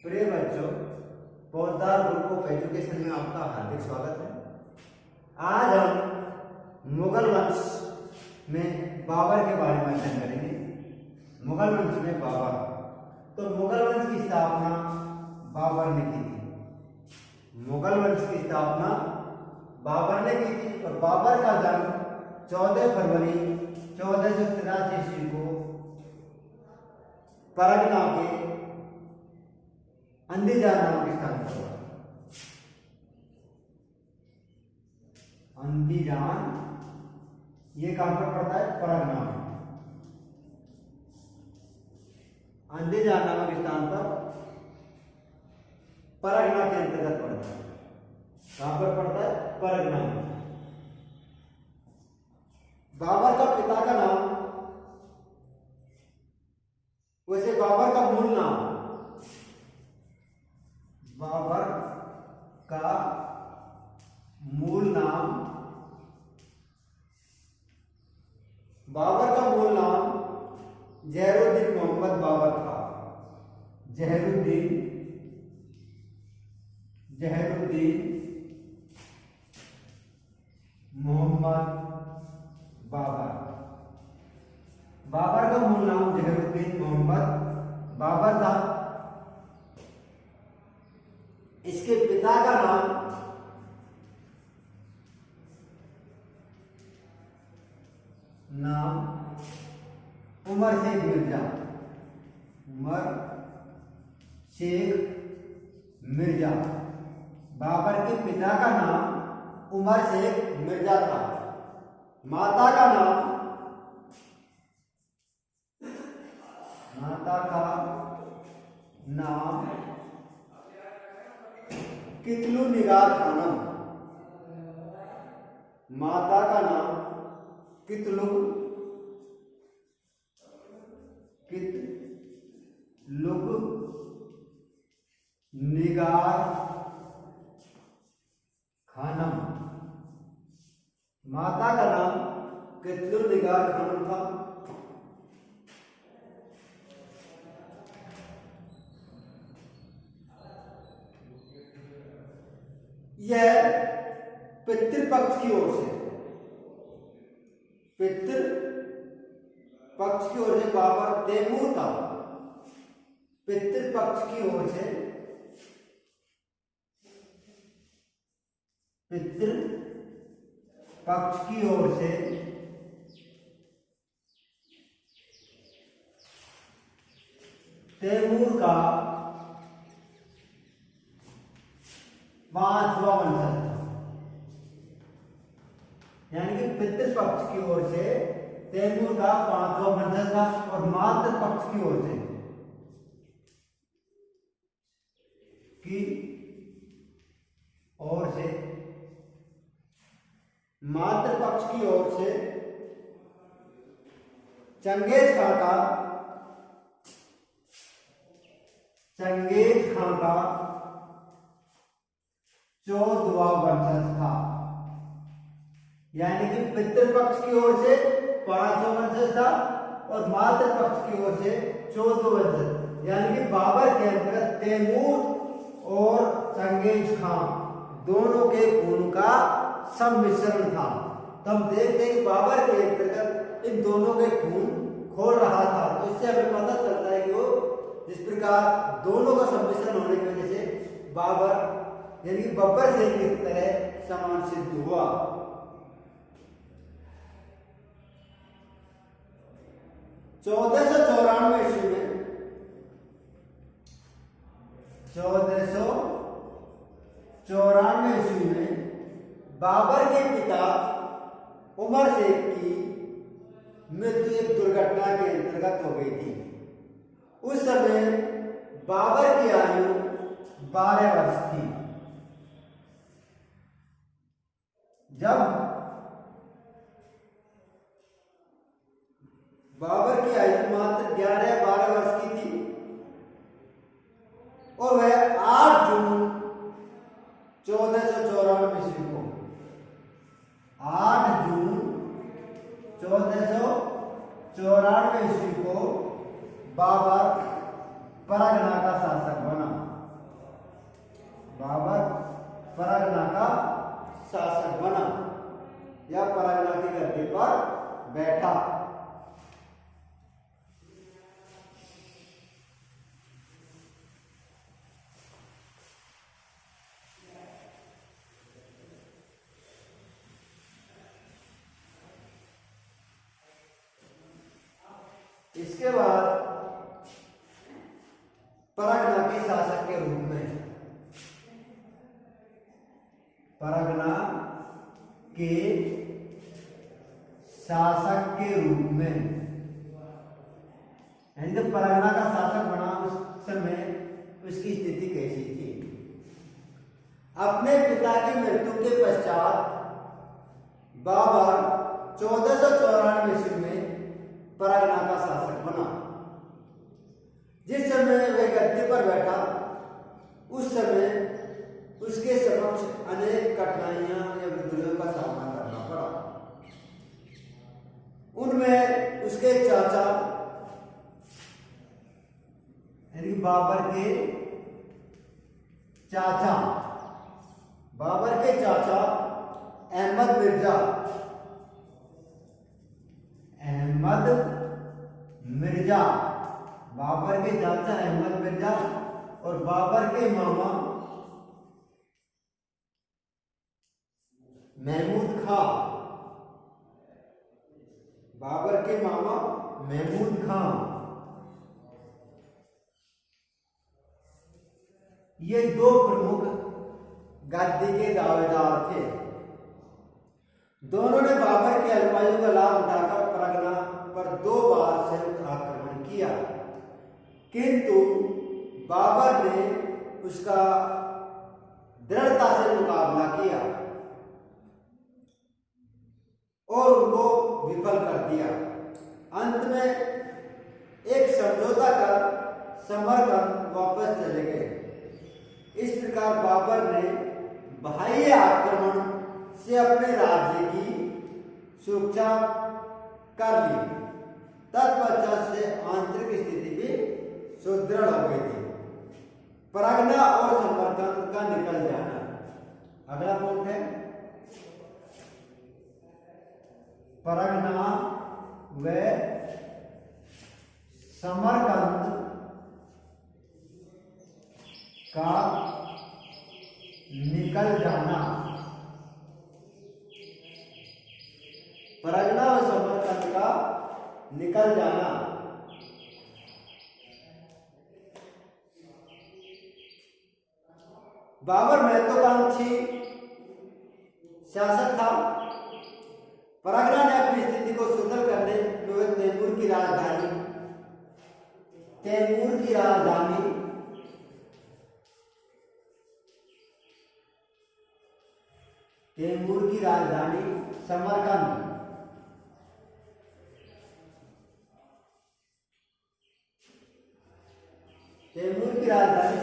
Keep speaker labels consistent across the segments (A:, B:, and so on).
A: प्रिय बच्चों, पौधार ग्रुप ऑफ एजुकेशन में आपका हार्दिक स्वागत है। आज हम मुगल वंश में बाबर के बारे में अध्ययन करेंगे। मुगल वंश में बाबर, तो मुगल वंश की स्थापना बाबर ने की थी। मुगल वंश की स्थापना बाबर ने की थी और बाबर का जन्म 14 फरवरी 1483 ईस्वी को परगना के अंदीजान नाम के स्थान पर हुआ। अंदीजान ये कहां पर पड़ता है? परगना में। अंदीजान नाम के स्थान पर परगना के अंतर्गत पड़ता है। कहां पर पड़ता है? परगना में। बाबर का पिता का नाम, वैसे बाबर का मूल नाम, बाबर का मूल नाम, बाबर का मूल नाम जहरुद्दीन मोहम्मद बाबर था। जहरुद्दीन मोहम्मद बाबर। बाबर का मूल नाम जहरुद्दीन मोहम्मद बाबर था। इसके पिता का नाम उमर शेख मिर्जा। उमर शेख मिर्जा। बाबर के पिता का नाम उमर शेख मिर्जा था। माता का नाम कितलू निगार खानम। माता का नाम कितलू निगार खानम। माता का नाम कितलू निगार खानम था। यह पितृपक्ष की ओर से, पितृपक्ष की ओर से बाबर तैमूर था। पितृपक्ष की ओर से, पितृपक्ष की ओर से तैमूर का 5वां वंशज था। यानी कि पितृपक्ष की ओर से तैमूर का 5वां वंशज था और मातृपक्ष की ओर से मातृपक्ष की ओर से चंगेज खान का 14वां वंशज था। यानी कि पितृपक्ष की ओर से 5वां वंशज था और मातृपक्ष की ओर से 14वां वंशज। यानी कि बाबर के अंतर्गत तैमूर और चंगेज खान दोनों के खून का सम्मिश्रण था। तो हम देखते हैं कि बाबर के अंतर्गत इन दोनों के खून खोल रहा था। तो इससे हमें पता चलता है कि वो जिस प्रकार दोनों का सम्मिश्रण होने की वजह से बाबर यानी कि बब्बर शेख की तरह समान सिद्ध हुआ। चौदह सौ चौरानवे ईस्वी में बाबर के पिता उमर शेख की मृत्यु एक दुर्घटना के अंतर्गत हो गई थी। उस समय बाबर की आयु 12 वर्ष थी। जब बाबर की आयु मात्र 11-12 वर्ष की थी और वह 8 जून 1494 ईस्वी को 8 जून 1494 ईस्वी को बाबर परगना का शासक बना। बाबर परगना का शासक बना या परगना की गद्दी पर बैठा। इसके बाद परगना के शासक के रूप में, परगना के शासक के रूप में, यानी जब परगना का शासक बना उस समय उसकी स्थिति कैसी थी? अपने पिता की मृत्यु के पश्चात बाबर 1494 ईस्वी में परगना का शासक बना। जिस समय वह गद्दी पर बैठा उस समय उसके समक्ष अनेक कठिनाइयां या विद्रोह का सामना करना पड़ा। उनमें उसके चाचा यानी बाबर के चाचा अहमद मिर्जा, बाबर के चाचा अहमद मिर्जा और बाबर के मामा महमूद खां, बाबर के मामा महमूद खां, ये दो प्रमुख गद्दी के दावेदार थे। दोनों ने बाबर के अल्पायु का लाभ उठाकर परगना पर 2 बार संयुक्त आक्रमण किया, किंतु बाबर ने उसका दृढ़ता से मुकाबला किया और उनको विफल कर दिया। अंत में एक समझौता कर समरकंद वापस चले गए। इस प्रकार बाबर ने बाह्य आक्रमण से अपने राज्य की सुरक्षा कर ली। तत्पश्चात से आंतरिक स्थिति भी सुदृढ़ हो गई थी। परगना और समरकंद का निकल जाना। अगला पॉइंट है परगना व समरकंद का निकल जाना। परगना और समरकंद का निकल जाना। बाबर महत्वाकांक्षी शासक था। परगना ने अपनी स्थिति को सुदृढ़ करने में तैमूर की राजधानी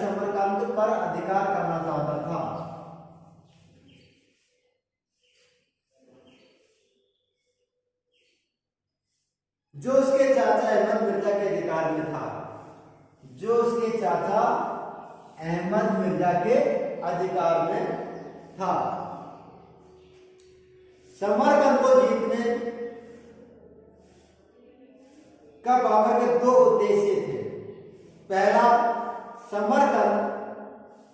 A: समरकंद पर अधिकार करना चाहता था। जो उसके चाचा अहमद मिर्जा के अधिकार में था, समरकंद को जीतने का बाबर के 2 उद्देश्य थे। पहला, समरकंद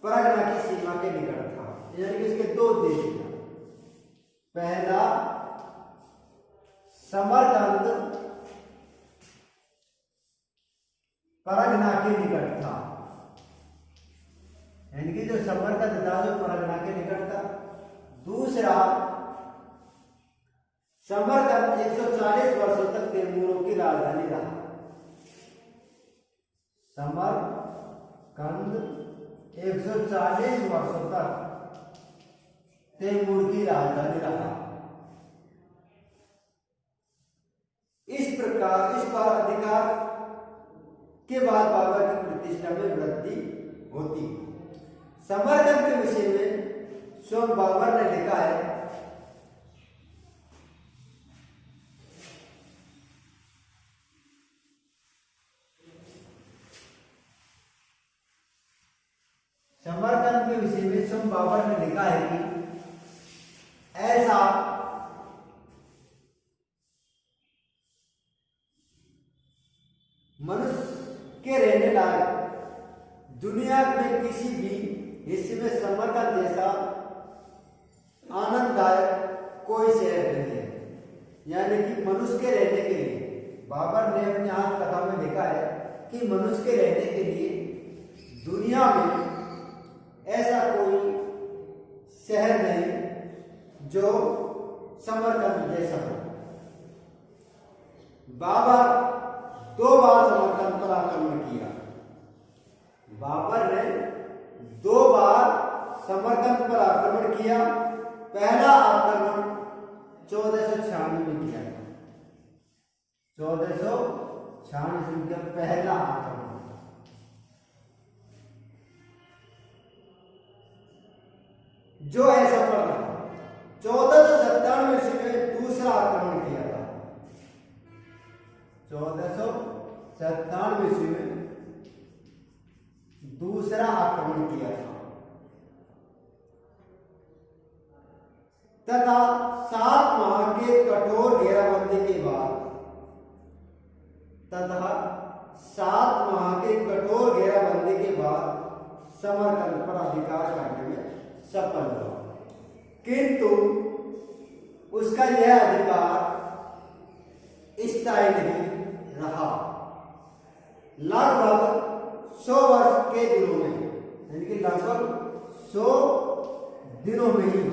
A: परगना की सीमा के निकट था, यानी कि इसके 2 उद्देश्य थे। पहला, समरकंद परगना के निकट था, यानी कि जो समरकंद था जो परगना के निकट था। दूसरा, समरकंद 140 वर्षों तक तैमूरों की राजधानी रहा। समरकंद 140 वर्षों तक तैमूर की राजधानी रहा। इस प्रकार इस पर अधिकार के बाद बाबर की प्रतिष्ठा में वृद्धि होती। समरकंद के विषय में स्वयं बाबर ने लिखा है, समरकंद के विषय में स्वयं बाबर ने लिखा है कि ऐसा मनुष्य के रहने लायक दुनिया में किसी भी हिस्से में समरकंद जैसा आनंददायक कोई शहर नहीं है। यानी कि मनुष्य के रहने के लिए बाबर ने अपनी आत्मकथा में लिखा है कि मनुष्य के रहने के लिए दुनिया में ऐसा कोई शहर नहीं जो समरकंद जैसा हो। बाबर 2 बार समरकंद पर आक्रमण किया। बाबर ने 2 बार समरकंद पर आक्रमण किया। पहला आक्रमण 1496 में किया था। 1496 में किया पहला आक्रमण। जो ऐसा पड़ रहा 1497 ईस्वी में दूसरा आक्रमण किया था। 1497 ईस्वी में दूसरा आक्रमण किया था तथा 7 माह के कठोर घेराबंदी के बाद समरकंद पर अधिकार करने में सफल हुआ। किंतु उसका यह अधिकार स्थायी नहीं रहा। लगभग 100 वर्ष के दिनों में, यानी कि लगभग 100 दिनों में ही,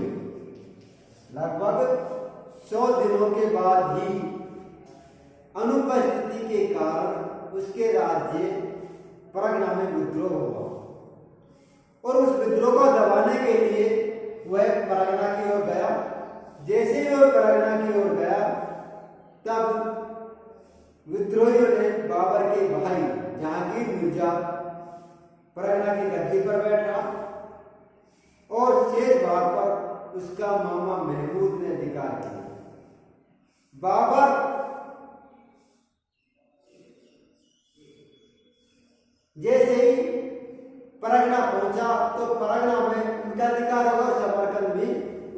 A: लगभग 100 दिनों के बाद ही अनुपस्थिति के कारण उसके राज्य परगना में विद्रोह हुआ और उस विद्रोह को दबाने के लिए वह परगना की ओर गया। जैसे ही वह परगना की ओर गया तब विद्रोहियों ने बाबर के भाई जहांगीर मिर्जा परगना की गद्दी पर बैठा और शेष भाग पर उसका मामा महमूद ने अधिकार किया। बाबर जैसे ही परगना पहुंचा तो परगना में उनका अधिकार होगा, समरकंद भी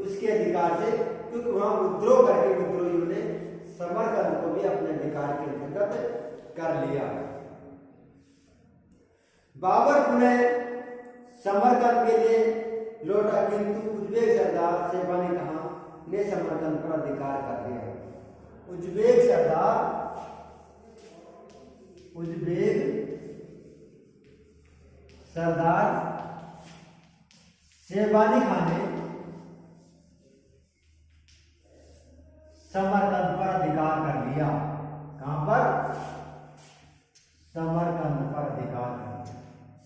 A: उसके अधिकार से, क्योंकि वहां विद्रोह करके विद्रोहियों ने समरकंद को भी अपने अधिकार के अंतर्गत कर लिया। बाबर पुनः समरकंद के लिए लौटा, किंतु उज्बेक सरदार शेरवानी खान ने समरकंद पर अधिकार कर लिया। उज्बेक सरदार शेरवानी खान ने समरकंद पर अधिकार कर लिया। कहां पर? समरकंद पर अधिकार कर लिया।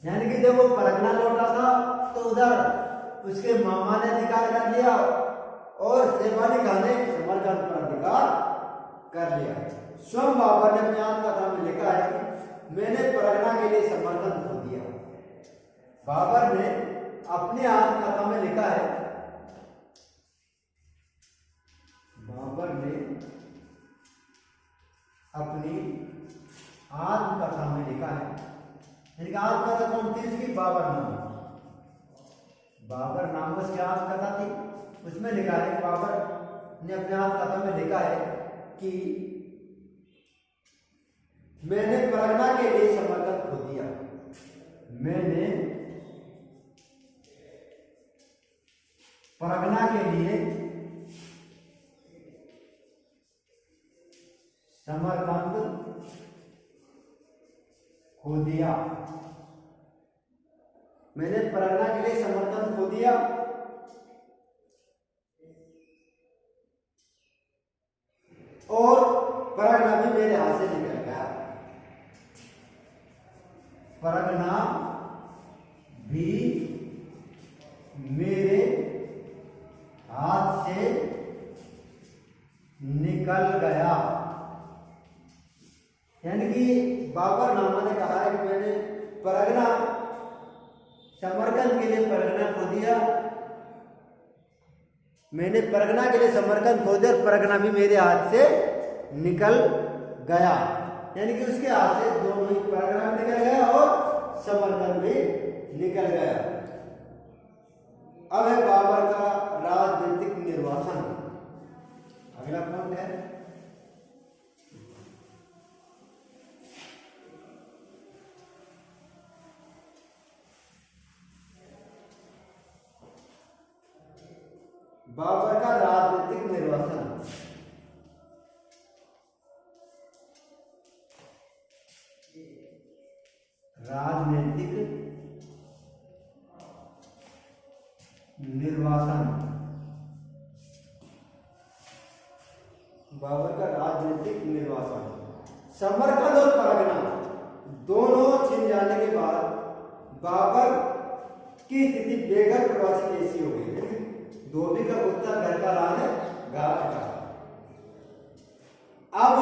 A: यानी कि जब वो परगना लौटा था तो उधर उसके मामा ने अधिकार कर लिया और शेरवानी खान ने समरकंद पर अधिकार कर लिया। स्वयं बाबर ने अपनी आत्मकथा में लिखा है कि मैंने परगना के लिए समरकंद खो दिया। बाबर ने अपनी आत्मकथा में लिखा है, बाबर ने अपनी आत्मकथा में लिखा है, यानी कि आत्मकथा कौन थी उसकी? बाबर नाम उसकी आत्मकथा थी। उसमें लिखा है कि बाबर ने अपनी आत्मकथा में लिखा है कि मैंने परगना के लिए समरकंद खो दिया। मैंने परगना के लिए समरकंद खो दिया। मैंने परगना के लिए समरकंद खो दिया और परगना भी मेरे हाथ से निकल गया। परगना भी मेरे हाथ से निकल गया। यानी कि बाबर नामा ने कहा है कि मैंने परगना, समरकंद के लिए परगना खो दिया। मैंने परगना के लिए समरकंद खो दिया और परगना भी मेरे हाथ से निकल गया। यानी कि उसके हाथ से दोनों ही, परगना भी निकल गया और समरकंद भी निकल गया। निर्वासन। अगला पॉइंट है बाबर का राजनीतिक निर्वासन। राजनीतिक निर्वासन, बाबर का राजनीतिक निर्वासन। समरकंद और परगना दोनों छिन जाने के बाद बाबर की स्थिति बेघर प्रवासी जैसी हो गई। धोबी का कुत्ता घर का रान घाट का। अब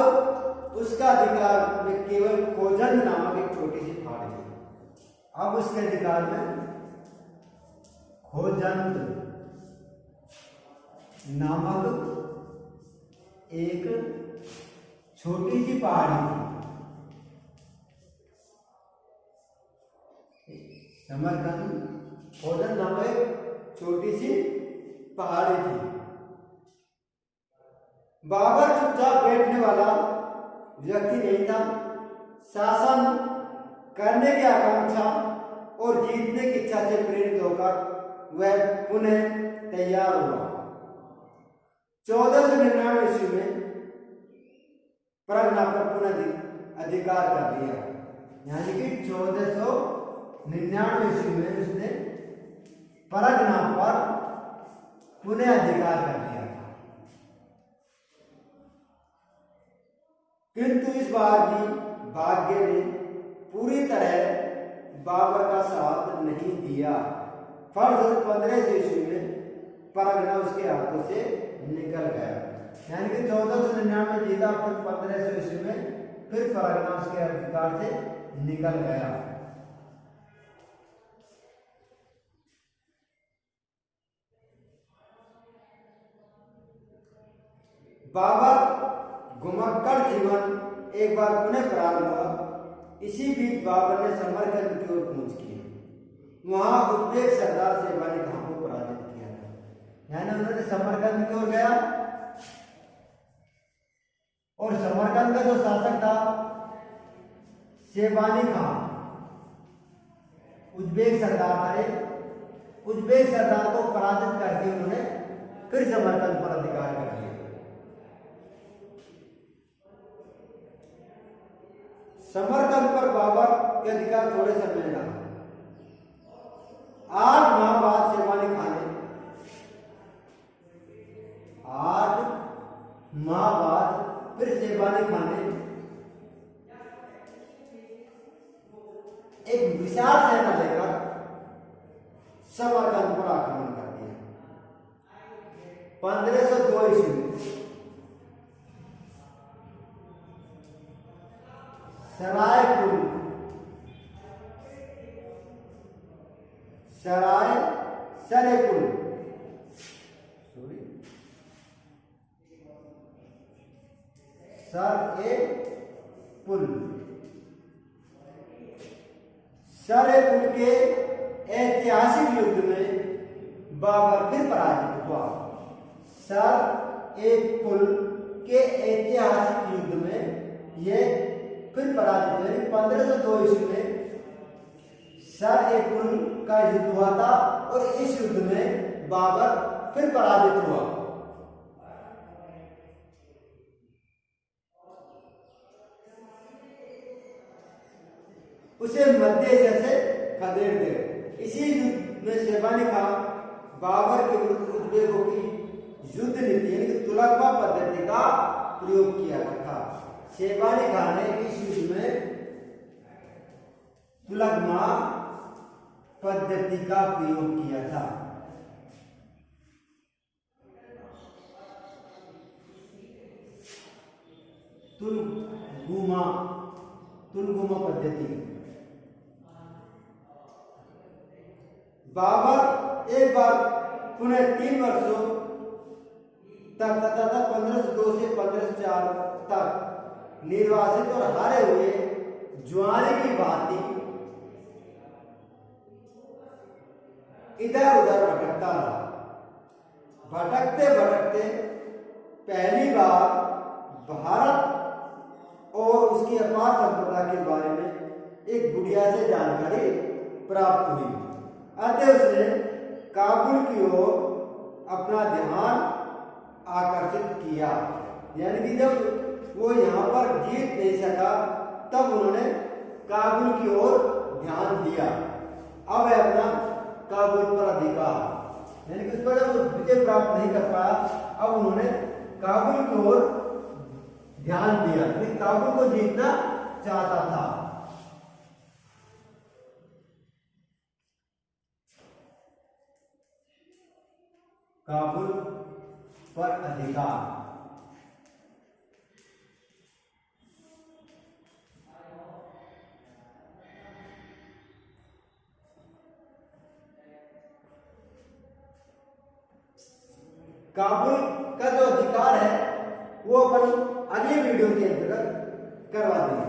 A: उसका अधिकार में केवल खोजन नामक एक छोटी सी फाड़ी है। अब उसके अधिकार में खोजंत नामक एक छोटी सी पहाड़ी थी। समरकंद खोजंत नामक एक छोटी सी पहाड़ी थी। बाबर चुपचाप बैठने वाला व्यक्ति नहीं था। शासन करने की आकांक्षा और जीतने की इच्छा से प्रेरित होकर वह पुनः तैयार हुआ। 1499 ईस्वी में परगना पर पुनः अधिकार कर दिया, यानी कि 1499 ईस्वी में उसने परगना पर पुनः अधिकार कर दिया था। किंतु इस बार भी भाग्य ने पूरी तरह बाबर का साथ नहीं दिया। फर्ज 15 ईस्वी में परगना उसके हाथों से निकल गया, यानी कि 1499 जीता, फिर 1500 ईस्वी में फिर परगना उसके अधिकार से निकल गया। बाबर घुमक्कड़ जीवन एक बार पुनः प्रारंभ हुआ। इसी बीच बाबर ने समरकंद की ओर कूच किया। वहां उज्बेक सरदार शेबानी खां को पराजित किया था, यानी उन्होंने समरकंद की ओर गया और समरकंद का जो शासक था शेबानी खां, उज्बेक सरदार था। उज्बेक सरदार को पराजित करके उन्होंने फिर समरकंद पर अधिकार कर लिया। समरकंद पर बाबर के अधिकार थोड़े समय रहा। 8 माह बाद शेबानी खां ने 8 माह बाद फिर शेबानी खां ने एक विशाल सेना लेकर समरकंद पर आक्रमण कर दिया। 1502 ईस्वी में सरायपुर सरेपुल के ऐतिहासिक युद्ध में बाबर फिर पराजित हुआ। सरेपुल के ऐतिहासिक युद्ध में यह फिर पराजित हुए। 1502 ईस्वी में सरेपुल का युद्ध हुआ था और इस युद्ध में बाबर फिर पराजित हुआ। उसे मध्य एशिया से खदेड़ दे। इसी युद्ध में शेबानी खां बाबर के विरुद्ध उज्बेकों की युद्ध नीति यानी कि तुलगमा पद्धति का प्रयोग किया था। शेबानी खां ने इस युद्ध में तुलगमा पद्धति का प्रयोग किया था। तुलगमा पद्धति। बाबर एक बार पुनः 3 वर्षों तक तथा 1502 से 1504 तक निर्वासित और हारे हुए ज्वारे की भांति इधर उधर भटकता रहा। भटकते भटकते पहली बार भारत और उसकी अपार संपदा के बारे में एक बुढ़िया से जानकारी प्राप्त हुई। अतः उसने काबुल की ओर अपना ध्यान आकर्षित किया। यानी कि जब वो यहाँ पर जीत नहीं सका तब उन्होंने काबुल की ओर ध्यान दिया। अब है अपना काबुल पर अधिकार, यानी कि उस पर जब विजय प्राप्त नहीं कर पाया, अब उन्होंने काबुल की ओर ध्यान दिया, यानी काबुल को जीतना चाहता था। काबुल पर अधिकार। काबुल का जो अधिकार है वो अपन अगली वीडियो के अंतर्गत करवा देंगे।